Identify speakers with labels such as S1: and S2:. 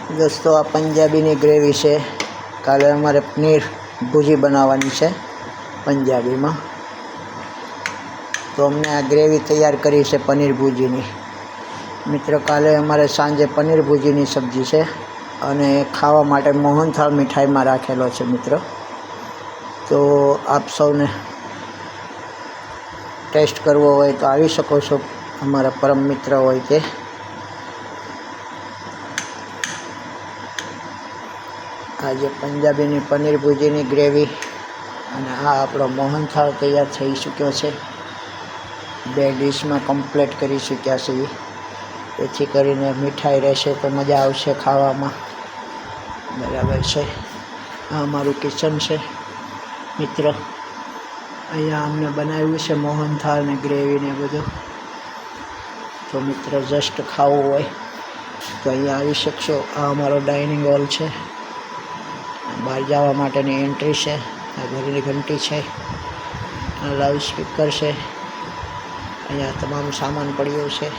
S1: दोस्तों आ पंजाबी ग्रेवी है। काले अमारे पनीर भुजी बनावानी है पंजाबी में, तो हमने आ ग्रेवी तैयार करी है पनीर भुजी नी। मित्र काले अमारे सांजे पनीर भुजी नी सब्जी है अने खावा माटे मोहनथाळ मिठाई में राखेलो है मित्र। तो आप सौने टेस्ट करवो होय तो आवी शको छो। अमारा परम मित्र होय ते आज पंजाबी पनीर भुजी ग्रेवी अने आ आपणो मोहनथाळ तैयार थई चूक्यो छे। 2 डिश में कम्प्लीट करी चूक्या छे, जेथी करीने मिठाई रहेशे तो मजा आवशे खावामां। बराबर है। आ अमारुं किचन है मित्र। अहींया अमने बनाव्युं छे मोहनथाळ ने ग्रेवी ने बधुं। तो मित्र जस्ट खावुं होय तो अहींया आवी शकशो। आ अमारो डाइनिंग हॉल है। बहार जवा माटेनी एंट्री है। आ घरनी घंटी है। आ लाउड स्पीकर है। अहींया तमाम सामान पड्यो है।